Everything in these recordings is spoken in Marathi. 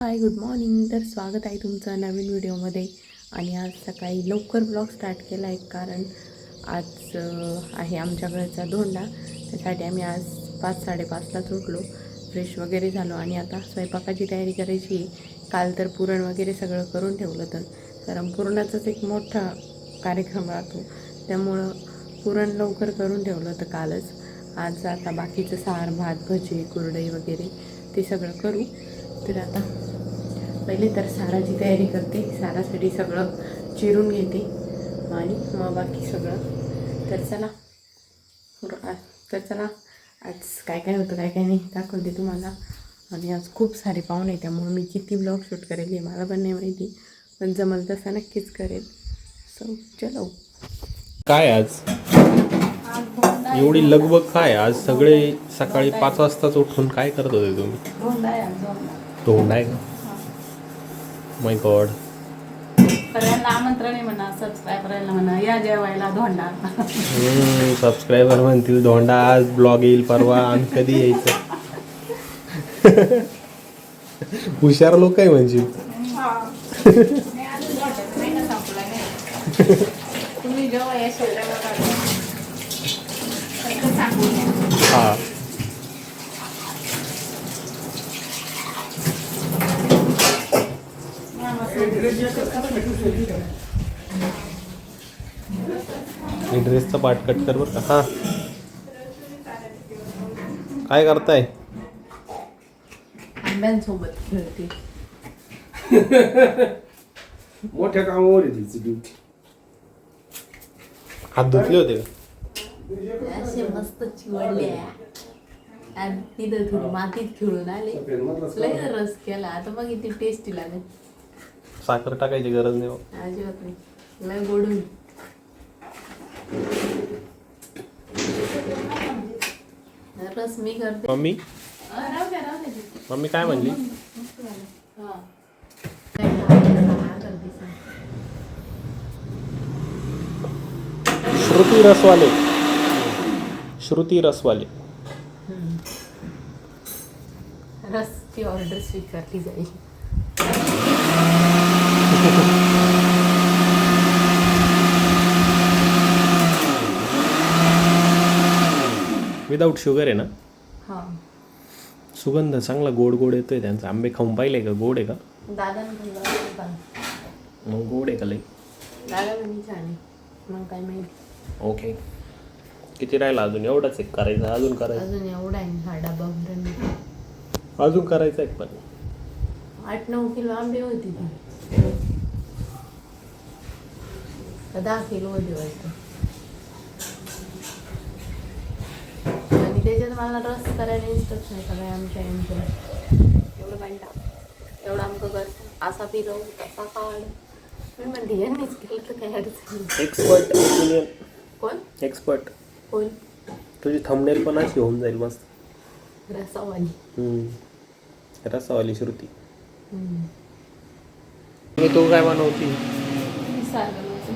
हाय, गुड मॉर्निंग. तर स्वागत आहे तुमचं नवीन व्हिडिओमध्ये. आणि आज सकाळी लवकर ब्लॉग स्टार्ट केला आहे, कारण आज आहे आमच्याकडचा धोंडा. त्यासाठी आम्ही आज 5-5:30लाच उठलो, फ्रेश वगैरे झालो आणि आता स्वयंपाकाची तयारी करायची आहे. काल तर पुरण वगैरे सगळं करून ठेवलं होतं, कारण पुरणाचाच एक मोठा कार्यक्रम राहतो, त्यामुळं पुरण लवकर करून ठेवलं होतं कालच. आज आता बाकीचं सार, भात, भजी, कुरडई वगैरे ते सगळं करू. तर आता पहिले तर साराची तयारी करते. सारासाठी सगळं चिरून घेते आणि मग बाकी सगळं. तर चला आज काय काय होतं काय काय नाही दाखवते तुम्हाला. आणि आज खूप सारे पाहुणे, त्यामुळे मी किती ब्लॉग शूट करेल हे मला पण नाही माहिती, पण जमल तसं नक्कीच करेल. सो चलो. काय आज एवढी लगबग? काय आज सगळे सकाळी 5 वाजताच उठून काय करत होते तुम्ही? धोंडा आहे का? माय गॉड. सगळ्यांना आमंत्रण आहे म्हणा, सबस्क्रायबरांना म्हणा, या जेवायला धोंडा. सबस्क्रायबर म्हणतील धोंडा आज, ब्लॉग येईल परवा, आम्ही कधी यायचं? हुशार लोक आहे म्हणजे. तुम्ही जेव्हा येशील हा, ड्रेसचा पार्ट कट कर बरं का. हा, काय करताय? आंब्यांसोबत खेळते. मोठ्या कामावर आहे तिची ड्युटी. हात धुतले होते का? असे मस्त चिवडले आणि तिथं थोडी मातीत खेळून आले, लय रस केला. आता बघ किती टेस्टी लागेल. साखर टाकायची गरज नाही. अजिबात नाही, लय गोड होईल. रस मी करते. मम्मी मम्मी काय म्हणली? श्रुती रसवाले. रसची ऑर्डर स्वीकारली जाईल. विदाऊट शुगर आहे ना? हा, सुगंध चांगला गोड गोड येतोय त्यांचा. आंबे खाऊन पाहिले का? गोड आहे का? दादा मग गोड आहे का लई? दादा म्हणजे छान आहे, मग काय माहिती. ओके, किती राहिला अजून? एवढाच एक करायचं? अजून करायचं? अजून एवढा आहे हा डबा भरून. अजून करायचं एक पण. 8-9 किलो आंबे होते ती. 10 किलो होते वाटतं. आणि त्याच्यात मला रस करायला इन्स्ट्रक्शन आहे सगळ्या आमच्या यांचं. एवढं पाणी टाक, एवढं आमचं कर, असा पिरव, तसा काढ. मी म्हणते यांनीच केलं तर काय अडचण. Expert opinion. कोण एक्सपर्ट. कोण? तुझी थंबनेल पण अशी होऊन जाईल मस्त. रसावाली. रसावाली श्रुती. मी तू काय बनवती? सार बनवते.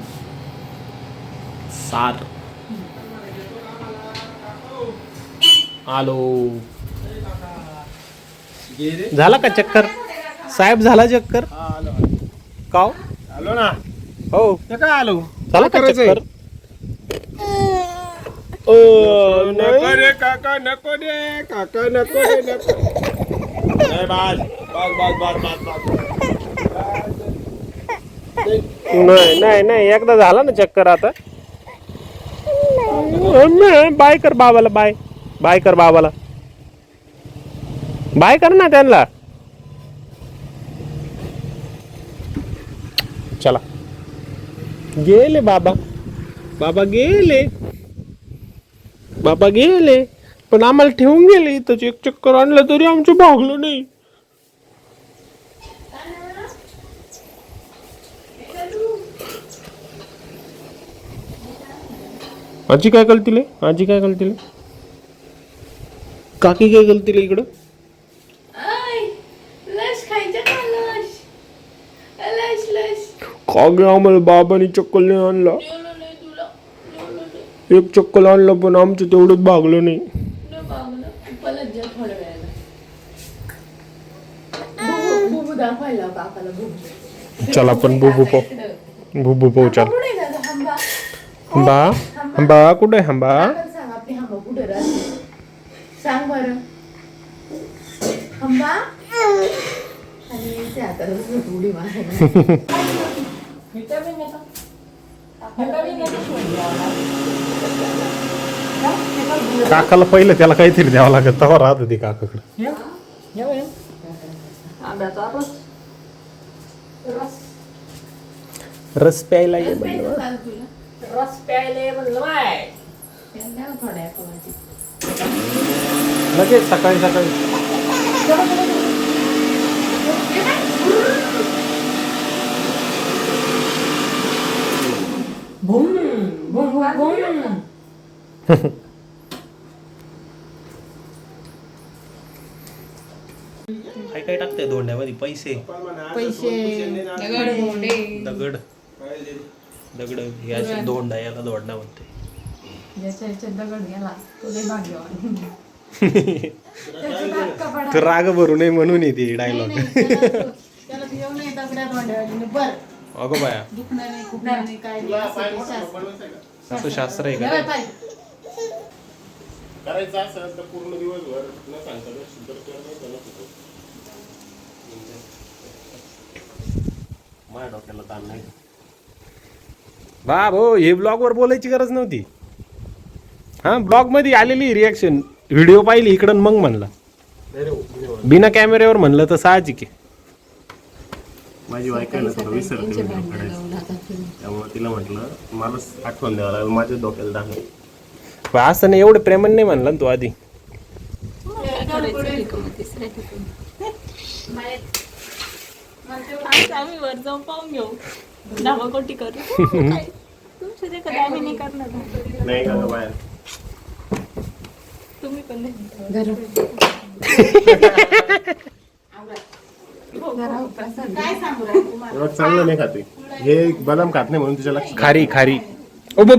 सार. आलो. झाला का चक्कर? साहेब झाला चक्कर? काव आलो ना. हो, काय आलो? झाला का चक्कर? नको रे काका, नको रे काका, नको रे, नको. नाही, एकदा झाला ना चक्कर. आता बाय कर बाबाला. बाय कर बाबाला. बाय कर ना त्यांना. चला, गेले बाबा गेले. पण आम्हाला ठेवून गेले इथंच. एक चक्कर आणलं तरी आमचं भागलं नाही. आजी काय करतील? काकी काय करतील इकडं? कागे आम्हाला बाबांनी चक्कल नाही आणला. एक चक्कल आणलं पण आमचं तेवढंच भागलं नाही. दाखवायला काकाला भूक. चल आपण बुबू पाहू. बुबू पाहू चल. कुठे आहे दादा? हंबा. हंबा हंबा कुठे आहे हंबा? काकाला सांग आपली हंबा कुठे राहते. सांग बरं. हंबा. आणि ते आता उडी मारायला. काकाला पहिलं त्याला काहीतरी द्यावं लागत तेव्हा राहत होती काकाकडे. रस प्यायला ये रस प्यायले म्हणलं बाय. लगेच सकाळी सकाळी. भूम भूम भूम. काय काय टाकते धोंड्यामध्ये? पैसे दगड दगड याचे धोंडा याला धोंडा म्हणते. दगड गेला तो लय भाग्यवान. तर राग भरू नये म्हणून येते डायलॉग. त्याला भिव नाही दगड्या भांड्यावाली बर. अगो बाया दुखणार नाही खुपणार नाही काय नाही असं शास्त्र आहे का? करायचं असं तर पूर्ण दिवसभर न सांगता शुद्ध कर नाही त्याला होतो. माझ्या डोक्याला ताण नाही. बाबो हे ब्लॉग वर बोलायची गरज नव्हती. हा ब्लॉग मध्ये आलेली रिॲक्शन व्हिडिओ पाहिली इकडं मग म्हणला. बिना कॅमेऱ्यावर म्हणलं तर साहजिक आहे. माझी ऐकायला थोडं विसरते त्यामुळे तिला म्हटलं मलाच आठवण द्यावं लागेल माझ्या डोक्याला ताण. असं नाही एवढं प्रेमाने नाही म्हणला ना तू आधी. आम्ही वर जाऊन पाहून घेऊ. धावाकोटी करू. तुमच्या ते कधी आम्ही नाही करणार. नाही का बाहेर तुम्ही पण नाही. एवढं चांगलं नाही खाते हे बदाम खात नाही म्हणून तुझ्या लक्षात. खारी खारी ओ बो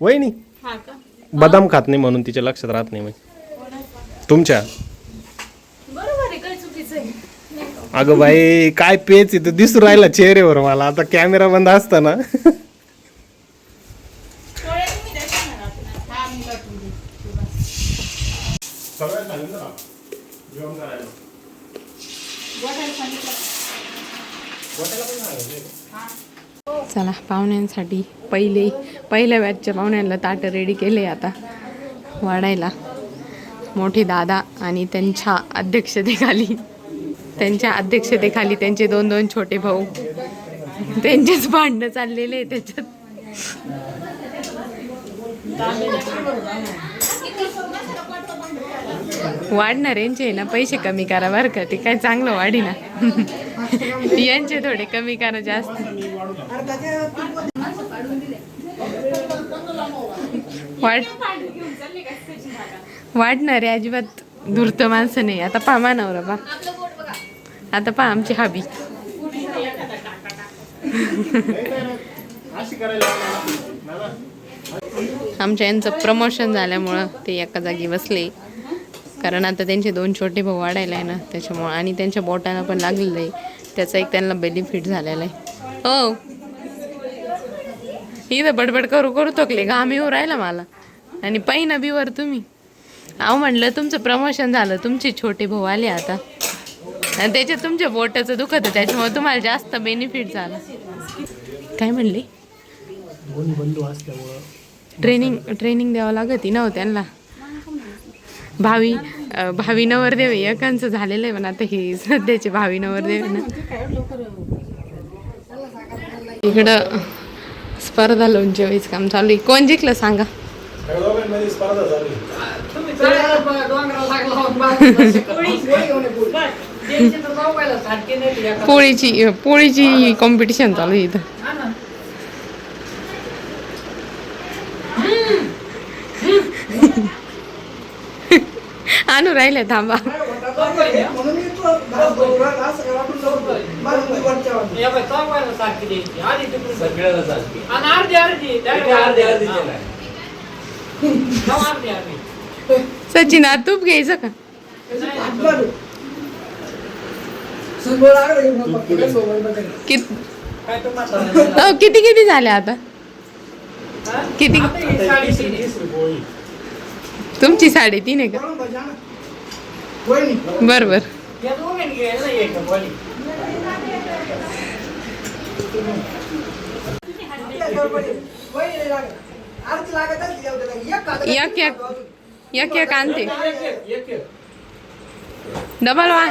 वहिनी हा का? बदाम खात नाही म्हणून तिच्या लक्षात राहत नाही म्हणजे तुमच्या. बरोबर आहे. काय चुकीचं आहे? अगं बाई काय पेच इथं दिसून राहिला चेहऱ्यावर मला. आता कॅमेरा बंद असताना चला पाहुण्यांसाठी पहिल्या बॅचच्या पाहुण्यांना ताटं रेडी केले आता वाढायला. मोठे दादा आणि त्यांच्या अध्यक्षतेखाली त्यांचे 2 छोटे भाऊ. त्यांचेच भांडणं चाललेले त्याच्यात. वाढणार यांचे ना पैसे कमी करा बरं का. ते काय चांगलं वाढी ना. यांचे थोडे कमी करा जास्त. वाढणार आहे अजिबात धूर्त माणसं नाही. आता पहा मानवरा बा. आता पहा आमची हबी. आमच्या यांचं प्रमोशन झाल्यामुळं ते एका जागी बसले. कारण आता त्यांचे 2 छोटे भाऊ वाढायला आहे ना त्याच्यामुळं. आणि त्यांच्या बोटांना पण लागलेलं आहे. त्याचा एक त्यांना बेनिफिट झालेला आहे. हो इथं बडबड करू करू थकले. घाम येऊ राहिला मला. आणि पहिना बीवर तुम्ही अहो म्हणलं तुमचं प्रमोशन झालं. तुमचे छोटे भाऊ आले आता आणि त्याच्यात तुमच्या बोटाचं दुखत आहे त्याच्यामुळे तुम्हाला जास्त बेनिफिट झाला. काय म्हणले? ट्रेनिंग द्यावं लागत ना हो त्यांना. भावी नवरदेव एकांचं झालेलं आहे पण आता हे सध्याचे भावी नवरदेव ना. इकडं स्पर्धा लोणचे व्हायचं काम चालू आहे. कोण जिंकलं सांगा? पोळीची कॉम्पिटिशन चालू आहे इथं. आणू राहिले थांबा. सचिन तूप घ्यायचं का? किती किती झाले आता किती तुमची 3.5 आहे का बर बर एक एक आणते डबल वा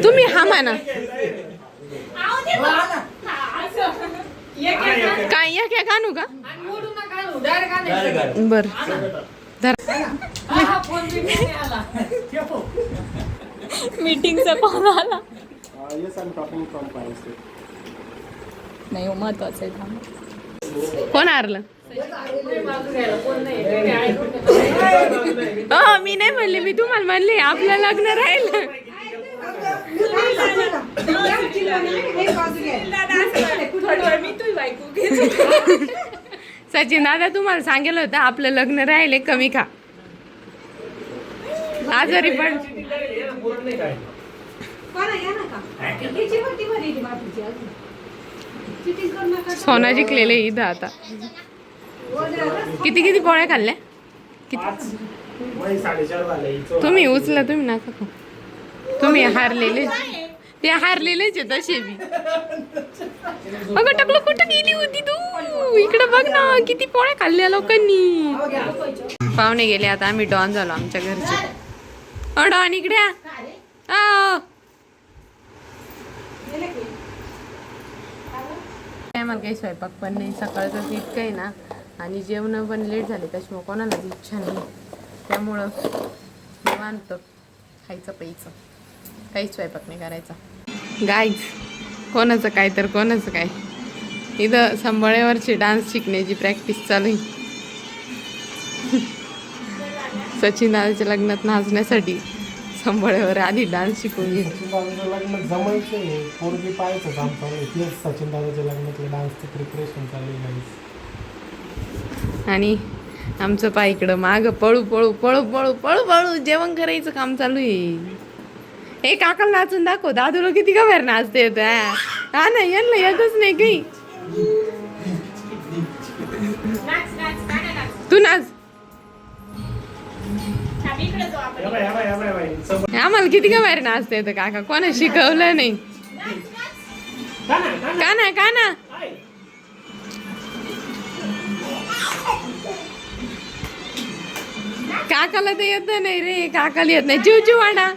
तुम्ही हा म्हणा काय एक एक आणू का बर मीटिंगचा कॉल आला Yes, I'm talking from Pine State. नाही हो महत्वाचं आहे थांब. कोण हारलं मी नाही म्हणले मी तुम्हाला म्हणले आपलं लग्न राहील सचिन दादा तुम्हाला सांगितलं होतं आपलं लग्न राहिले कमी खा आजारी पण सोना जिंकलेले इथं आता किती किती पोळ्या खाल्ल्या तुम्ही उचला तुम्ही नका खाऊ. तुम्ही हारलेले ते हारलेलेच आहे तसे बी अगं टकलं कुठं गेली होती तू इकडे बघ ना किती पोळ्या खाल्ल्या लोकांनी पाहुणे गेले आता आम्ही डॉन झालो आमच्या घरचे डॉन इकडे मला काही स्वयंपाक पण नाही सकाळचं इतकं आहे ना आणि जेवण पण लेट झाले त्याच्यामुळे कोणाला इच्छा नाही त्यामुळं निवांत खायचं प्यायचं काहीच स्वयंपाक नाही करायचा गाईज कोणाचं काय तर कोणाचं काय इथं संबळेवरची डान्स शिकण्याची प्रॅक्टिस चालू आहे सचिन दादाच्या लग्नात नाचण्यासाठी संबळेवर आधी डान्स शिकून घे लग्न जमायचं पोरगी पाहायचं काम चालू आहे तेच सचिन दादाच्या लग्नातलं डान्सचं प्रिपरेशन चालू आहे आणि आमचं पाय इकडं माग पळू पळू पळू पळू पळू पळू जेवण करायचं काम चालू आहे हे काकाला नाचून दाखव दादूला किती का बाहेर नाचते येत हा ना यांना येतच नाही काही तू नाच आम्हाला किती का बाहेर नाचते येतं काका कोणा शिकवलं नाही का ना का ना काकाला तर येत नाही रे काकाला येत नाही जीव जीव वाडा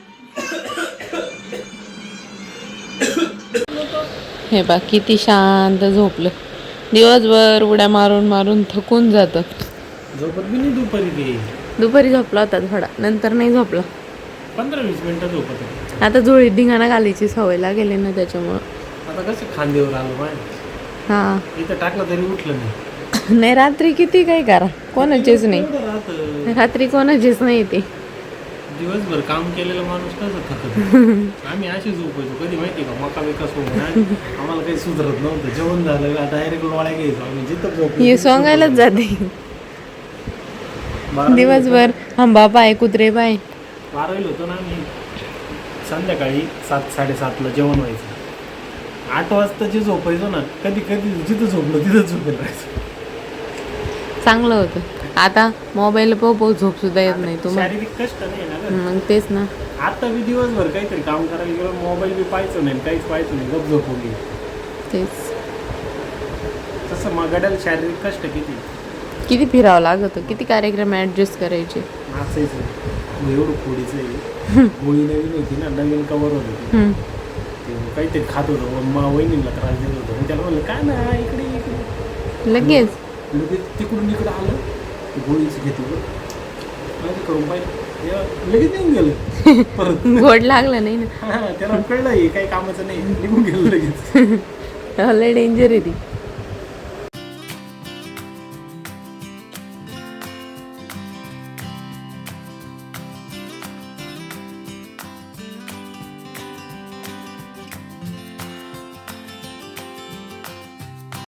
हे बा किती शांत झोपलं दिवसभर उड्या मारून मारून थकून जात झोपत बी नाही दुपारी झोपला होता थोडा नंतर नाही झोपला 15-20 मिनिटं झोपत आता जोळीत धिंगाणा घालायची सवय लागेल ना त्याच्यामुळं आता कसं खांद्यावर आलो माय हा इथं टाकलं तरी उठलं नाही नाही रात्री किती काय करा कोणाचेच नाही रात्री कोणाचेच नाही ते दिवसभर काम केलेला माणूस कसं थकत आम्ही अशी झोपायचो कधी माहिती का मका विकास होऊन आम्हाला काही सुधरत नव्हतं जेवण झालं डायरेक्ट लोळ्या घ्यायचो आम्ही जिथं झोप हे सोंगायलाच जाते दिवसभर हंबा पाय कुत्रे पाय वारायला होतो ना आम्ही संध्याकाळी 7-7:30ला जेवण व्हायचं 8 वाजता जे झोपायचो ना कधी कधी जिथं झोपलो तिथं झोपेल राहायचं चांगलं होतं आता मोबाईल पाहू झोप सुद्धा येत नाही तुम्हाला शारीरिक कष्ट नाही ना मग तेच ना आता मी दिवसभर काहीतरी काम करायला गेलो मोबाईल बी पाहायचं नाही काहीच पाहायचं नाही गप झोपवली तेच तसं मगाड्याला शारीरिक कष्ट किती फिरावं लागत होतं किती कार्यक्रम ऍडजस्ट करायचे नाचायचं एवढं फोडीचं आहे गोळी नवीन होती ना नवीन कवर होती ते काहीतरी खात होतं वहिनीला त्रास देत होतं मी त्याला म्हणलं काय ना इकडे लगेच तिकडून इकडे आलं गोळीच घेतली करून पाहिजे लगेच निघून गेलं परत गोड लागलं नाही ना त्याला कळलं काही कामाचं नाही निघून गेलं लगेच लय डेंजर आहे ती